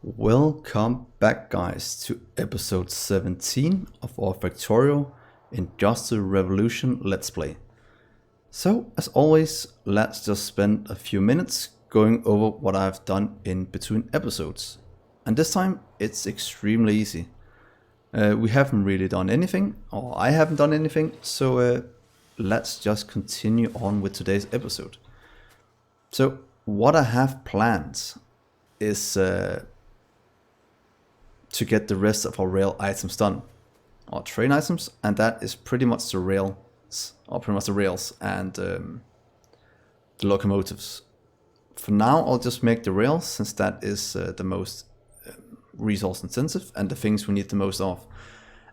Welcome back, guys, to episode 17 of our Factorio Industrial Revolution Let's Play. So, as always, let's just spend a few minutes going over what I've done in between episodes. And this time, it's extremely easy. We haven't really done anything, or I haven't done anything, so let's just continue on with today's episode. So, what I have planned is to get the rest of our rail items done, our train items, and that is pretty much the rails, and the locomotives. For now, I'll just make the rails, since that is the most resource intensive and the things we need the most of.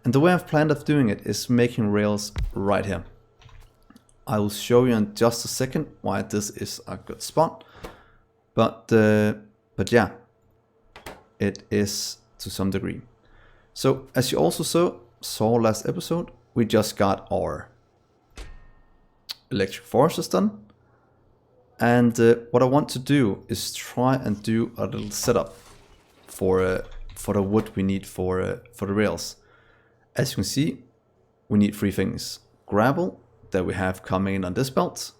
And the way I've planned of doing it is making rails right here. I will show you in just a second why this is a good spot, but yeah, it is to some degree. So as you also saw last episode, we just got our electric foresters done, and what I want to do is try and do a little setup for the wood we need for the rails. As you can see, we need three things: gravel that we have coming in on this belt,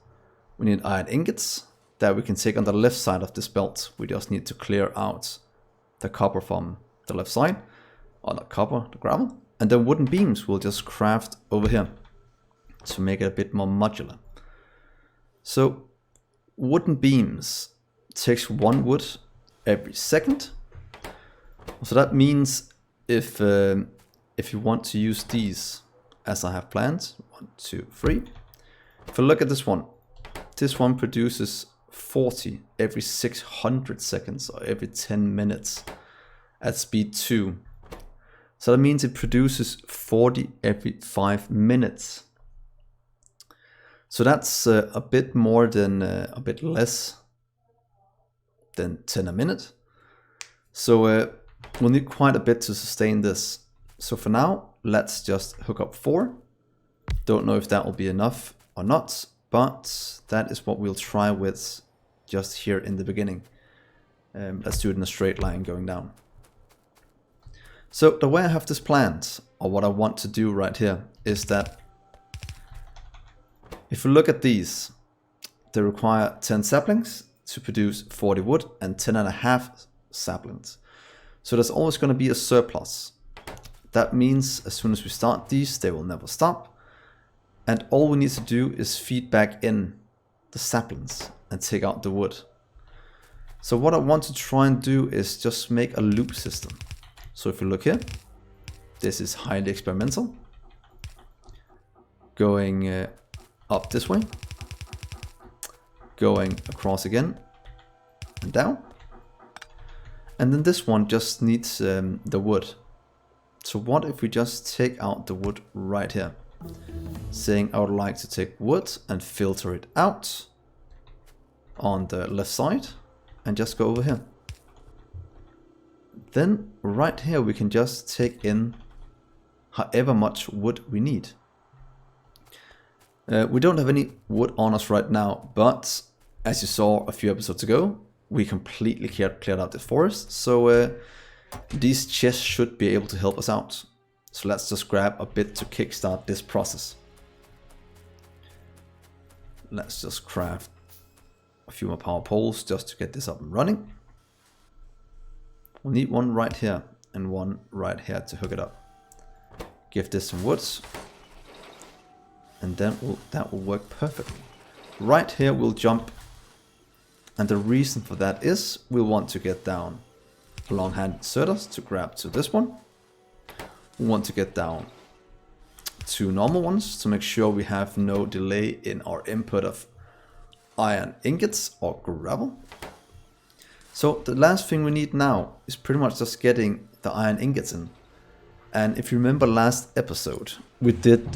we need iron ingots that we can take on the left side of this belt. We just need to clear out the copper from the left side, or not copper, the gravel, and then wooden beams we'll just craft over here to make it a bit more modular. So wooden beams takes one wood every second. So that means if you want to use these as I have planned, 1, 2, 3. If you look at this one produces 40 every 600 seconds, or every 10 minutes at speed 2. So that means it produces 40 every 5 minutes. So that's a bit more than, a bit less than 10 a minute. So we'll need quite a bit to sustain this. So for now, let's just hook up 4. Don't know if that will be enough or not, but that is what we'll try with just here in the beginning. Let's do it in a straight line going down. So the way I have this planned, or what I want to do right here, is that if you look at these, they require 10 saplings to produce 40 wood and 10.5 saplings. So there's always going to be a surplus. That means as soon as we start these, they will never stop. And all we need to do is feed back in the saplings and take out the wood. So what I want to try and do is just make a loop system. So if you look here, this is highly experimental. Going up this way, going across again and down. And then this one just needs the wood. So what if we just take out the wood right here, saying I would like to take wood and filter it out on the left side and just go over here. Then right here we can just take in however much wood we need. We don't have any wood on us right now, but as you saw a few episodes ago, we completely cleared out the forest, so these chests should be able to help us out. So let's just grab a bit to kickstart this process. Let's just craft a few more power poles just to get this up and running. We'll need one right here and one right here to hook it up. Give this some woods, and then that will work perfectly. Right here we'll jump, and the reason for that is we'll want to get down long-handed inserters to grab to this one. We want to get down 2 normal ones to make sure we have no delay in our input of iron ingots or gravel. So the last thing we need now is pretty much just getting the iron ingots in. And if you remember last episode, we did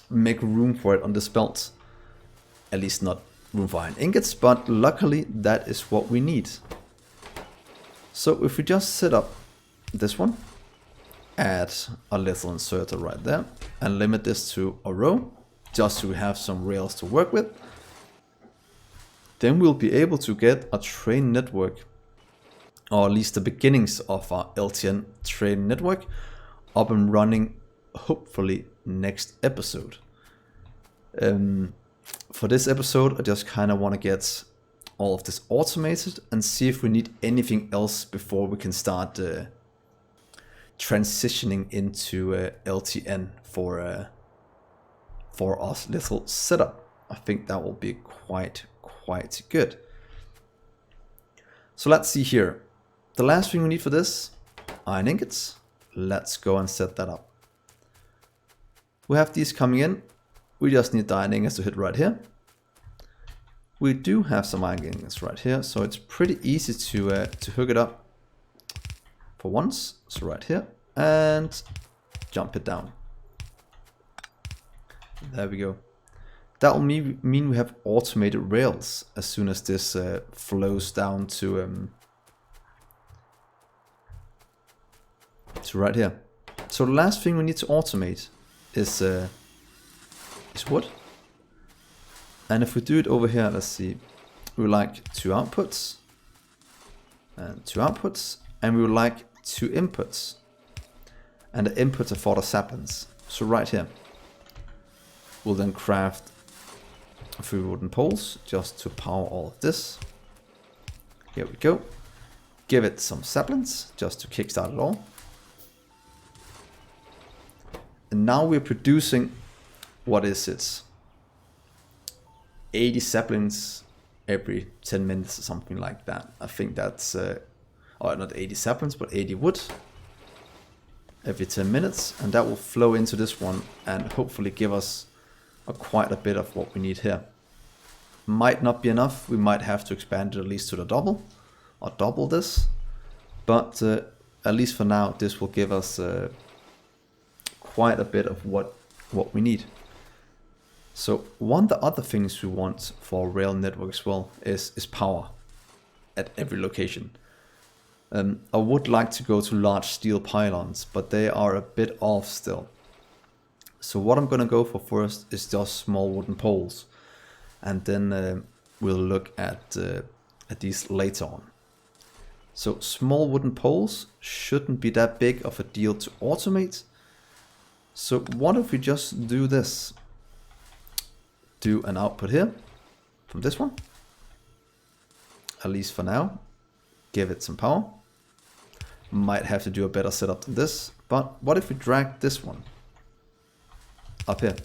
make room for it on this belt. At least not room for iron ingots, but luckily that is what we need. So if we just set up this one, add a little inserter right there, and limit this to a row, just so we have some rails to work with, then we'll be able to get a train network or at least the beginnings of our LTN train network, up and running, hopefully next episode. For this episode, I just kind of want to get all of this automated and see if we need anything else before we can start transitioning into LTN for our little setup. I think that will be quite good. So let's see here. The last thing we need for this, iron ingots. Let's go and set that up. We have these coming in. We just need the iron ingots to hit right here. We do have some iron ingots right here, so it's pretty easy to hook it up for once. So right here, and jump it down. There we go. That will mean we have automated rails as soon as this flows down to right here. So the last thing we need to automate is wood. And if we do it over here, let's see, we would like 2 outputs and 2 outputs, and we would like 2 inputs, and the inputs are for the saplings. So right here, we'll then craft a few wooden poles just to power all of this. Here we go. Give it some saplings just to kickstart it all. And now we're producing, what is it? 80 saplings every 10 minutes or something like that. I think that's, or not 80 saplings, but 80 wood every 10 minutes. And that will flow into this one and hopefully give us quite a bit of what we need here. Might not be enough. We might have to expand it at least to the double, or double this. But at least for now, this will give us quite a bit of what we need. So one of the other things we want for rail network as well is power at every location. I would like to go to large steel pylons, but they are a bit off still. So what I'm going to go for first is just small wooden poles, and then we'll look at these later on. So small wooden poles shouldn't be that big of a deal to automate. So what if we just do this? Do an output here from this one, at least for now. Give it some power. Might have to do a better setup than this, but what if we drag this one up here?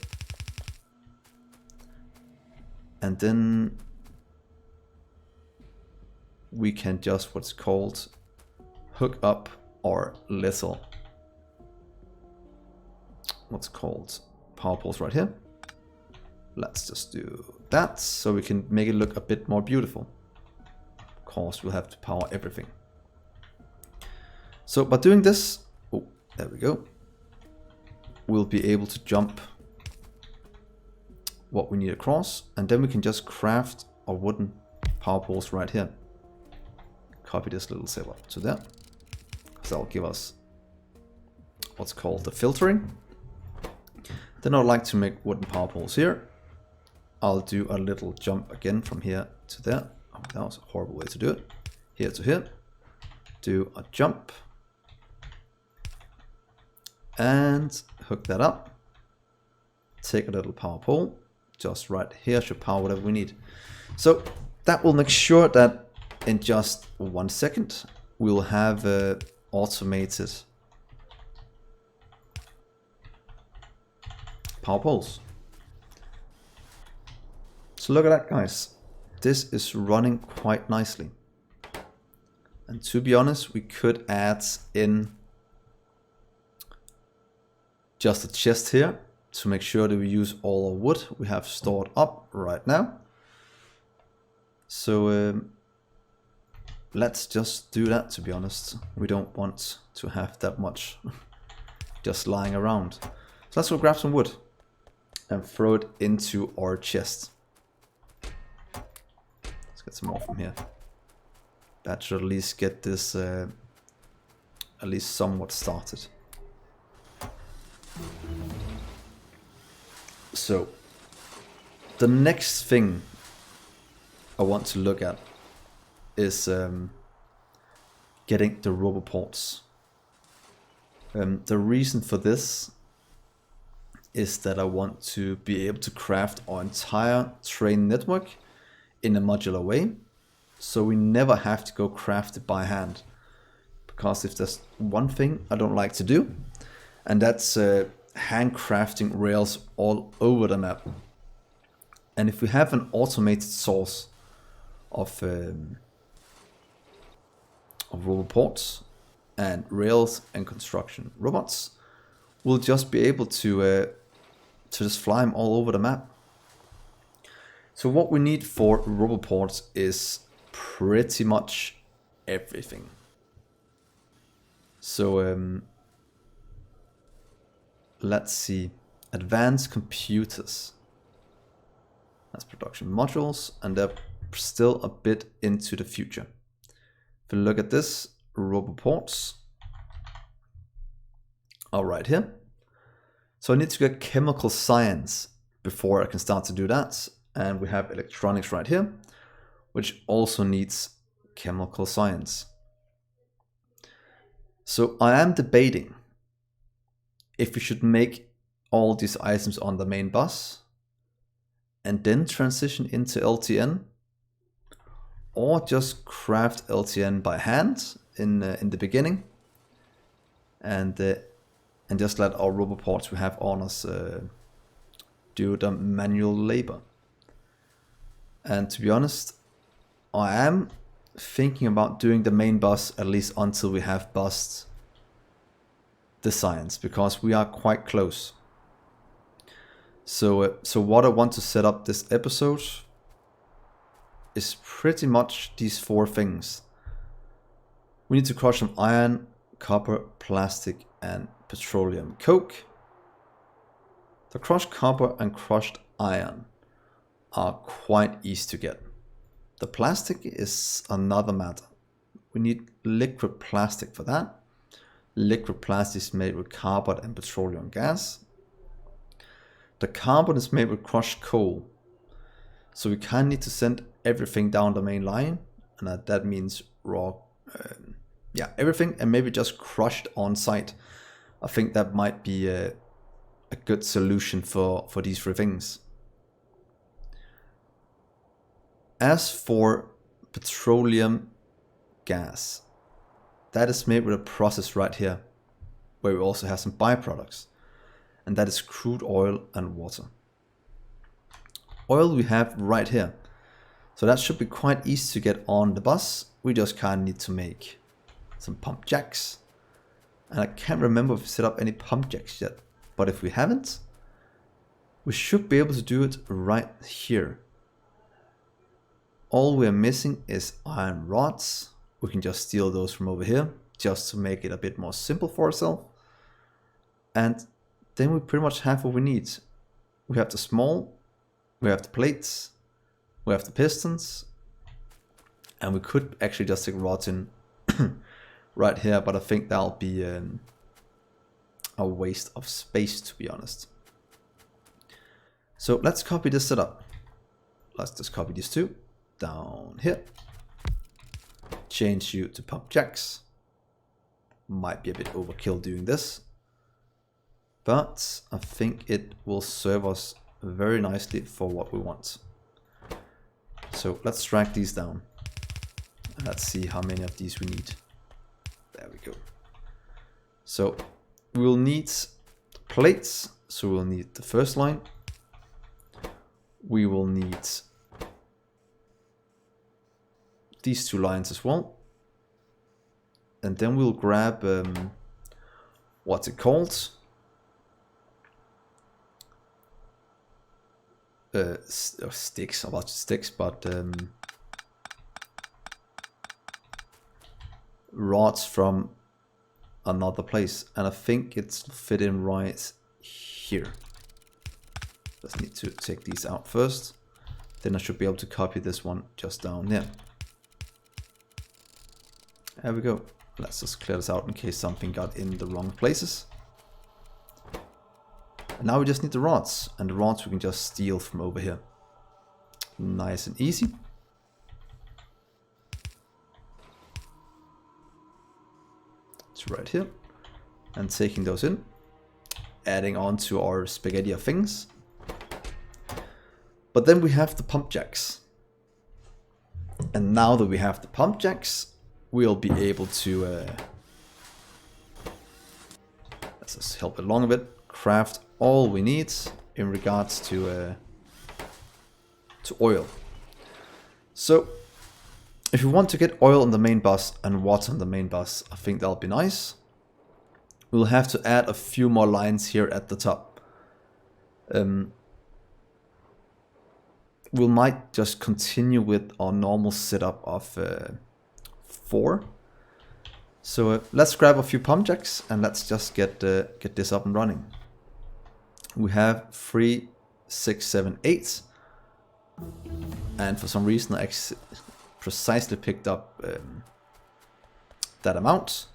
And then we can just what's called hook up our little power poles right here. Let's just do that so we can make it look a bit more beautiful. Of course, we'll have to power everything. So by doing this, oh, there we go, we'll be able to jump what we need across, and then we can just craft our wooden power poles right here. Copy this little cell up to there, because that will give us what's called the filtering. Then I'd like to make wooden power poles here. I'll do a little jump again from here to there. Oh, that was a horrible way to do it. Here to here. Do a jump. And hook that up. Take a little power pole. Just right here should power whatever we need. So that will make sure that in just 1 second we'll have automated power poles. So look at that, guys. This is running quite nicely. And to be honest, we could add in just a chest here to make sure that we use all our wood we have stored up right now. So let's just do that, to be honest. We don't want to have that much just lying around. So let's go grab some wood and throw it into our chest. Let's get some more from here. That should at least get this at least somewhat started. So the next thing I want to look at is getting the roboports. The reason for this is that I want to be able to craft our entire train network in a modular way, so we never have to go craft it by hand. Because if there's one thing I don't like to do, and that's handcrafting rails all over the map. And if we have an automated source of roboports and rails and construction robots, we'll just be able to just fly them all over the map. So what we need for roboports is pretty much everything. So let's see, advanced computers. That's production modules, and they're still a bit into the future. If you look at this, roboports are right here. So I need to get chemical science before I can start to do that. And we have electronics right here, which also needs chemical science. So I am debating if we should make all these items on the main bus and then transition into LTN, or just craft LTN by hand in the beginning, and just let our roboports we have on us do the manual labor. And to be honest, I am thinking about doing the main bus at least until we have bussed the science, because we are quite close. So what I want to set up this episode is pretty much these four things. We need to crush some iron, copper, plastic, and petroleum coke. The crushed copper and crushed iron are quite easy to get. The plastic is another matter. We need liquid plastic for that. Liquid plastic is made with carbon and petroleum gas. The carbon is made with crushed coal. So we kind of need to send everything down the main line, and that means raw, everything, and maybe just crushed on site. I think that might be a good solution for these three things. As for petroleum gas, that is made with a process right here, where we also have some byproducts, and that is crude oil and water. Oil we have right here, so that should be quite easy to get on the bus. We just kind of need to make some pump jacks, and I can't remember if we set up any pump jacks yet, but if we haven't, we should be able to do it right here. All we're missing is iron rods. We can just steal those from over here, just to make it a bit more simple for ourselves. And then we pretty much have what we need. We have the small, we have the plates, we have the pistons, and we could actually just take rods in right here, but I think that'll be a waste of space, to be honest. So let's copy this setup. Let's just copy these two down here. Change you to pump jacks. Might be a bit overkill doing this, but I think it will serve us very nicely for what we want. So let's drag these down. Let's see how many of these we need. There we go. So we will need plates. So we'll need the first line. We will need these two lines as well. And then we'll grab, what's it called? Sticks, a lot of sticks, but rods from another place. And I think it's fit in right here. Just need to take these out first. Then I should be able to copy this one just down there. There we go. Let's just clear this out in case something got in the wrong places. And now we just need the rods, and the rods we can just steal from over here. Nice and easy. to right here and taking those in, adding on to our spaghetti of things. But then we have the pump jacks. And now that we have the pump jacks, we'll be able to, let's just help it along a bit, craft all we need in regards to oil. So if you want to get oil on the main bus and water on the main bus, I think that'll be nice. We'll have to add a few more lines here at the top. We might just continue with our normal setup of 4. So let's grab a few pump jacks and let's just get this up and running. We have 3, 6, 7, 8, and for some reason I precisely picked up that amount.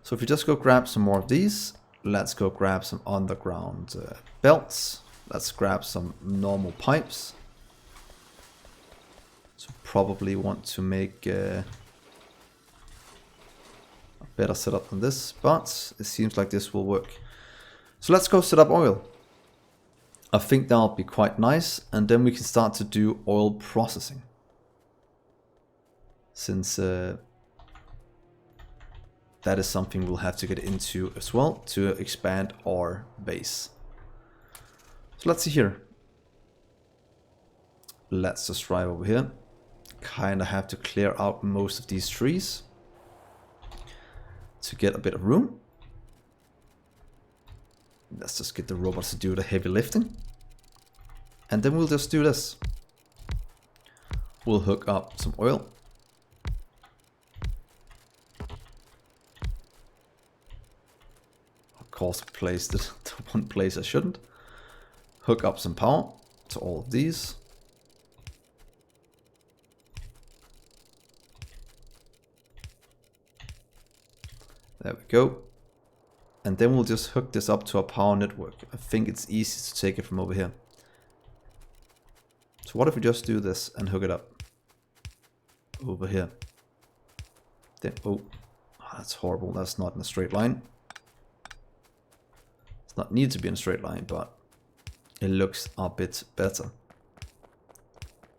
So if you just go grab some more of these, let's go grab some underground belts. Let's grab some normal pipes. So probably want to make a better setup than this, but it seems like this will work. So let's go set up oil. I think that'll be quite nice, and then we can start to do oil processing. Since that is something we'll have to get into as well to expand our base. So let's see here. Let's just drive over here. Kinda have to clear out most of these trees to get a bit of room. Let's just get the robots to do the heavy lifting. And then we'll just do this. We'll hook up some oil. Of course, placed it to one place I shouldn't. Hook up some power to all of these. There we go. And then we'll just hook this up to a power network. I think it's easy to take it from over here. So what if we just do this and hook it up over here? Then, oh, that's horrible. That's not in a straight line. It's not need to be in a straight line, but it looks a bit better.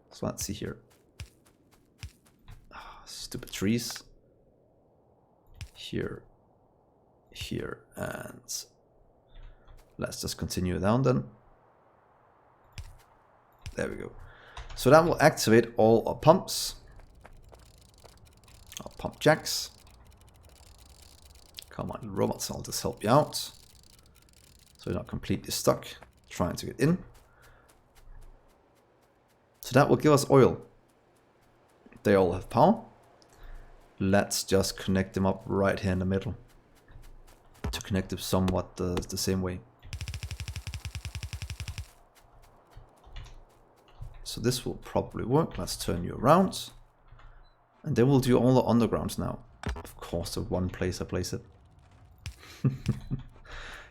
So let's see here. Stupid trees. Here. Here, and let's just continue down then. There we go. So that will activate all our pumps, our pump jacks. Come on, robots, I'll just help you out so you're not completely stuck trying to get in. So that will give us oil. They all have power. Let's just connect them up right here in the middle to connect them somewhat the same way. So this will probably work. Let's turn you around. And then we'll do all the undergrounds now. Of course, the one place I place it.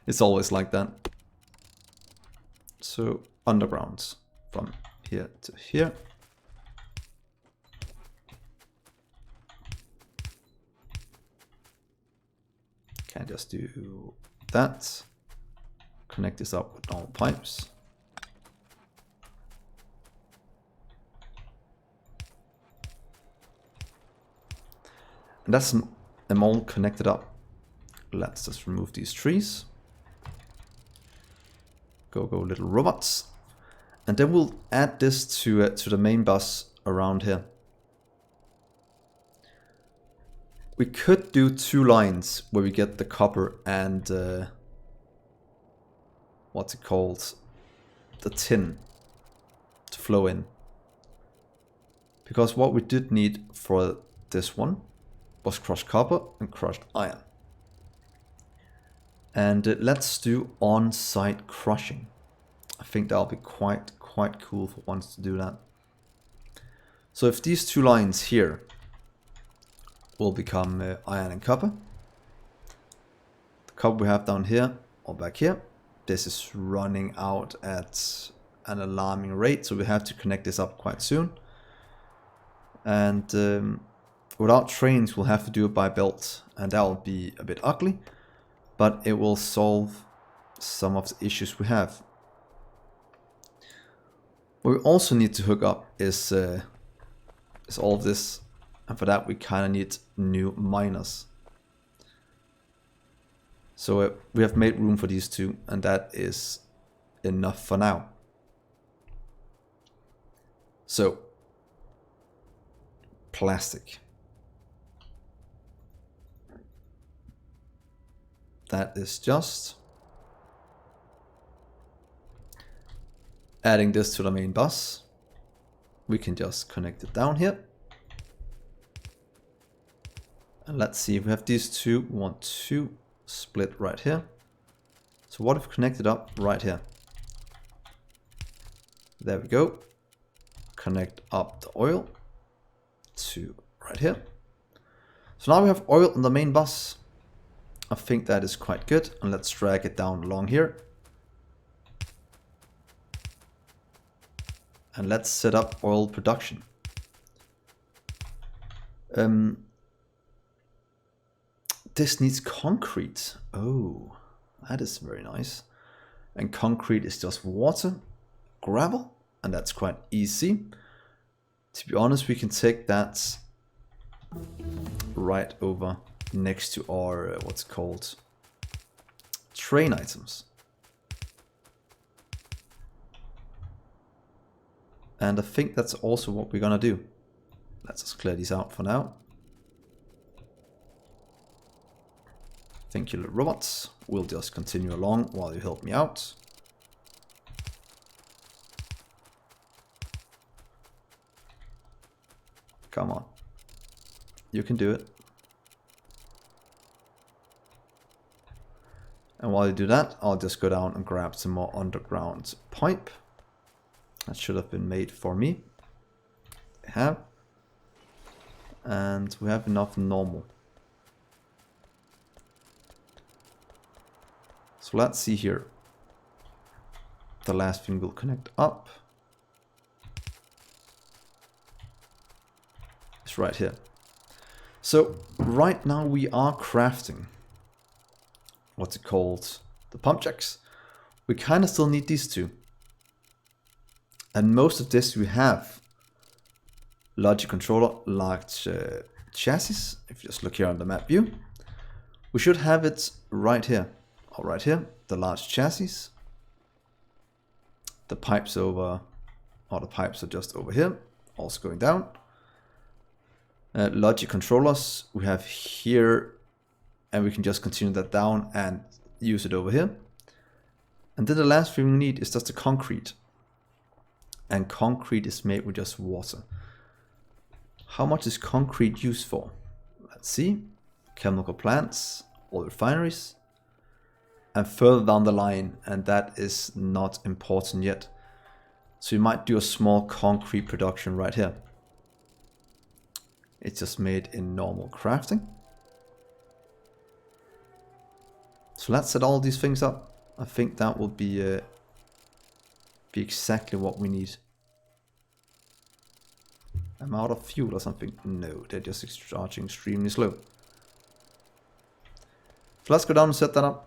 It's always like that. So undergrounds from here to here. Can just do that. Connect this up with normal pipes. And that's them all connected up. Let's just remove these trees. Go little robots. And then we'll add this to the main bus around here. We could do 2 lines where we get the copper and what's it called? The tin to flow in. Because what we did need for this one was crushed copper and crushed iron. And let's do on-site crushing. I think that'll be quite cool for once to do that. So if these 2 lines here will become iron and copper. The copper we have down here or back here, this is running out at an alarming rate, so we have to connect this up quite soon. And Without trains, we'll have to do it by belt, and that will be a bit ugly, but it will solve some of the issues we have. What we also need to hook up is all of this, and for that we kind of need new miners. So we have made room for these two, and that is enough for now. So, plastic. That is just adding this to the main bus. We can just connect it down here. And let's see if we have these two. We want to split right here. So what if we connect it up right here? There we go. Connect up the oil to right here. So now we have oil on the main bus. I think that is quite good. And let's drag it down along here. And let's set up oil production. This needs concrete. Oh, that is very nice. And concrete is just water, gravel, and that's quite easy. To be honest, we can take that right over next to our, what's called, train items. And I think that's also what we're gonna do. Let's just clear these out for now. Thank you, little robots. We'll just continue along while you help me out. Come on. You can do it. And while you do that, I'll just go down and grab some more underground pipe. That should have been made for me. I have. And we have enough normal. So let's see here. The last thing will connect up. It's right here. So right now we are crafting, what's it called, the pump jacks. We kind of still need these two. And most of this we have logic controller, large chassis. If you just look here on the map view, we should have it right here. Or right here, the large chassis. The pipes over, or the pipes are just over here, also going down. Logic controllers we have here, and we can just continue that down and use it over here. And then the last thing we need is just the concrete. And concrete is made with just water. How much is concrete used for? Let's see. Chemical plants, oil refineries. And further down the line, and that is not important yet. So you might do a small concrete production right here. It's just made in normal crafting. So let's set all these things up. I think that will be exactly what we need. I'm out of fuel or something. No, they're just charging extremely slow. So let's go down and set that up.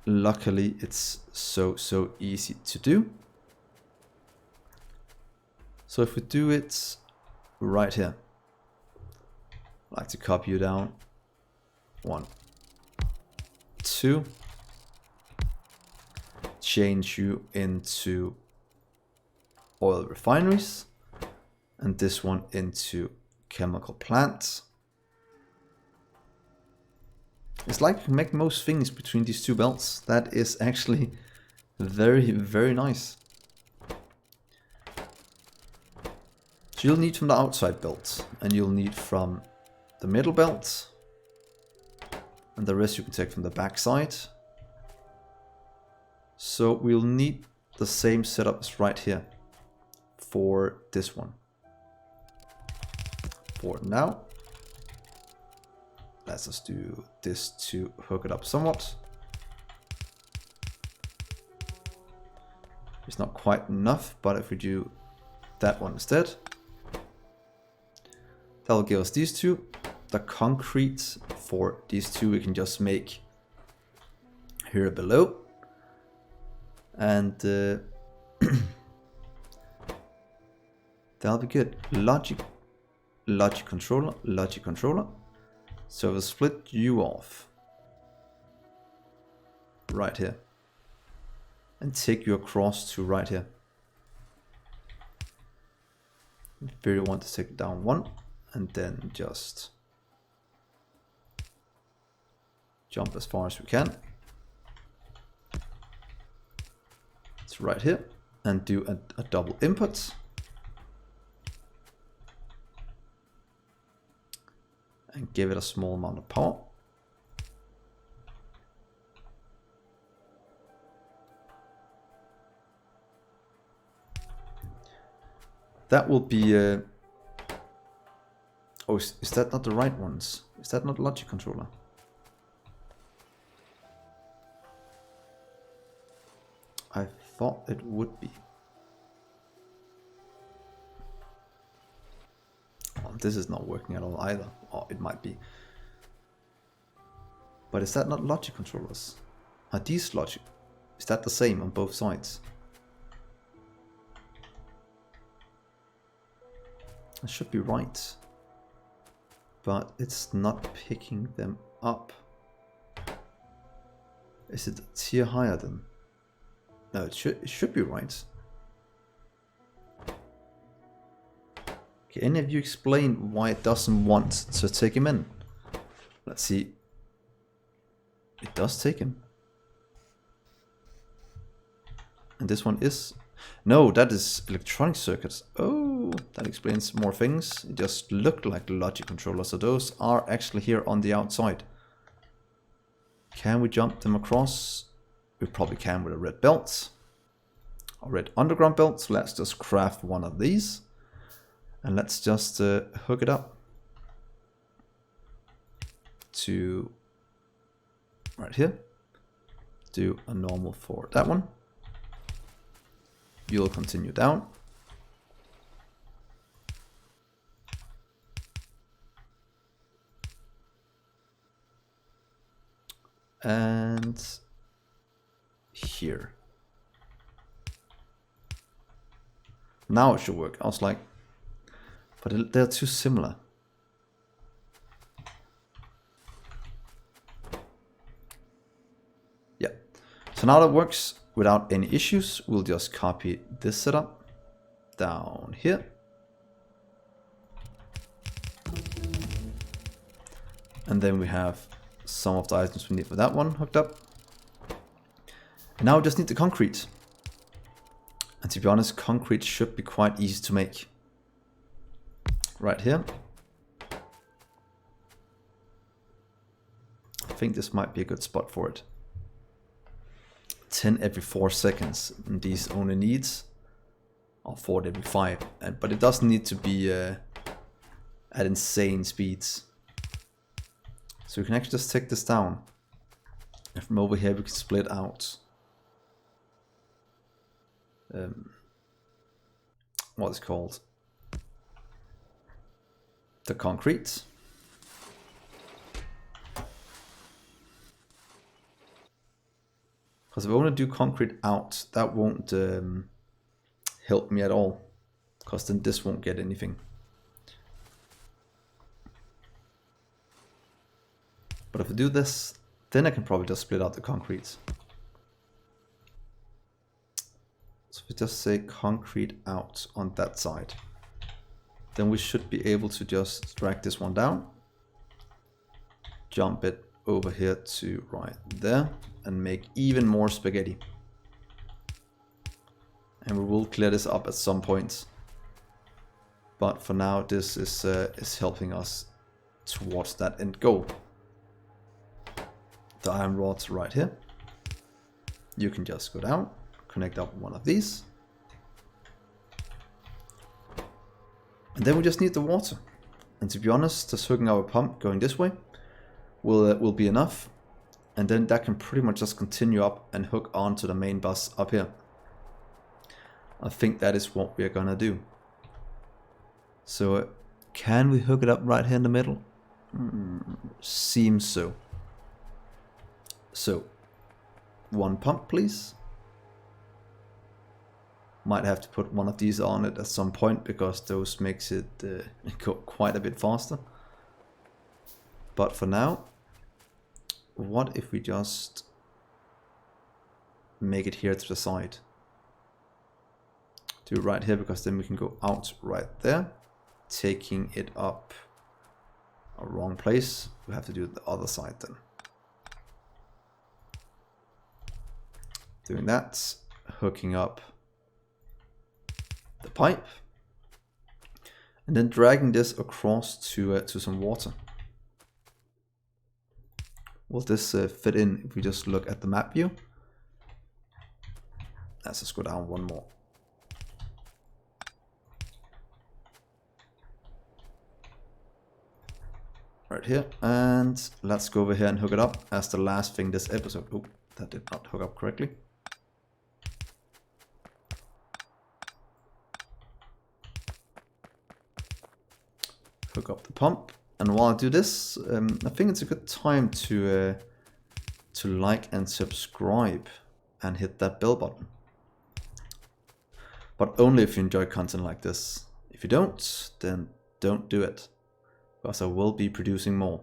Luckily, it's so easy to do. So if we do it right here, I'd like to copy you down. 1, 2. Change you into oil refineries. And this one into chemical plants. It's like you can make most things between these two belts. That is actually very nice. So you'll need from the outside belt, and you'll need from the middle belt, and the rest you can take from the back side. So we'll need the same setup as right here for this one. For now, let's just do this to hook it up somewhat. It's not quite enough, but if we do that one instead, that'll give us these two. The concrete for these two we can just make here below. And that'll be good. Logic controller. So we'll split you off right here and take you across to right here. If you want to take down one and then just jump as far as we can. It's right here and do a double input. And give it a small amount of power. That will be oh, is that not the right ones? Is that not logic controller? I thought it would be. Oh, this is not working at all either. Oh, it might be. But is that not logic controllers? Are these logic? Is that the same on both sides? I should be right. But it's not picking them up. Is it a tier higher then? No, it should be right. Can any of you explain why it doesn't want to take him in? Let's see. It does take him. And this one is... No, that is electronic circuits. Oh, that explains more things. It just looked like the logic controller. So those are actually here on the outside. Can we jump them across? We probably can with a red belt. A red underground belt. So let's just craft one of these. And let's just hook it up to right here. Do a normal for that one. You'll continue down. And here. Now it should work. I was like, but they're too similar. Yeah. So now that works without any issues. We'll just copy this setup down here. And then we have some of the items we need for that one hooked up. And now we just need the concrete. And to be honest, concrete should be quite easy to make. Right here. I think this might be a good spot for it. 10 every 4 seconds. And these only needs 4 every 5. But it doesn't need to be at insane speeds. So we can actually just take this down. And from over here we can split out what is called the concrete. Because if I want to do concrete out, that won't help me at all. Because then this won't get anything. But if I do this, then I can probably just split out the concrete. So if we just say concrete out on that side, then we should be able to just drag this one down, jump it over here to right there, and make even more spaghetti. And we will clear this up at some point. But for now, this is helping us towards that end goal. The iron rods right here. You can just go down, connect up one of these. And then we just need the water. And to be honest, just hooking our pump going this way will be enough. And then that can pretty much just continue up and hook onto the main bus up here. I think that is what we are gonna do. So Can we hook it up right here in the middle? Seems so. So, one pump please. Might have to put one of these on it at some point because those makes it go quite a bit faster. But for now, what if we just make it here to the side? Do it right here because then we can go out right there, taking it up a wrong place. We have to do it the other side then. Doing that, hooking up the pipe, and then dragging this across to some water. Will this fit in if we just look at the map view? Let's just go down one more. Right here, and let's go over here and hook it up as the last thing this episode. Oh, that did not hook up correctly. Hook up the pump, and while I do this, I think it's a good time to like and subscribe and hit that bell button. But only if you enjoy content like this. If you don't, then don't do it, because I will be producing more.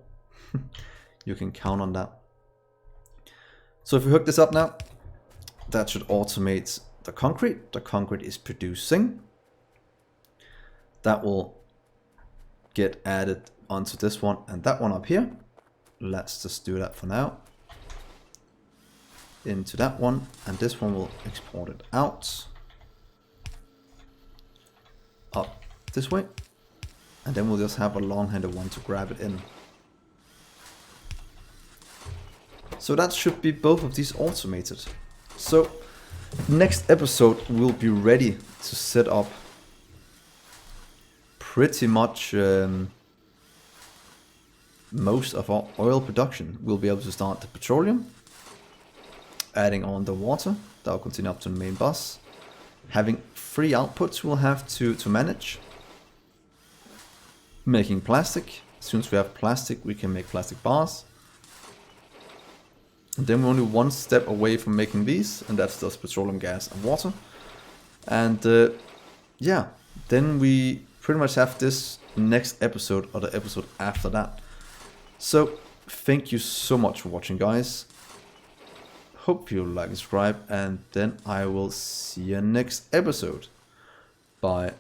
You can count on that. So if we hook this up now, that should automate the concrete. The concrete is producing. That will get added onto this one and that one up here. Let's just do that for now. Into that one, and this one will export it out. Up this way. And then we'll just have a long-handed one to grab it in. So that should be both of these automated. So next episode we'll be ready to set up pretty much most of our oil production. We'll be able to start the petroleum, adding on the water that will continue up to the main bus. Having 3 outputs we'll have to manage. Making plastic. Since we have plastic, we can make plastic bars. And then we're only one step away from making these, and that's just petroleum, gas, and water. And yeah, then we pretty much have this next episode or the episode after that. So thank you so much for watching, guys. Hope you like and subscribe, and then I will see you next episode. Bye.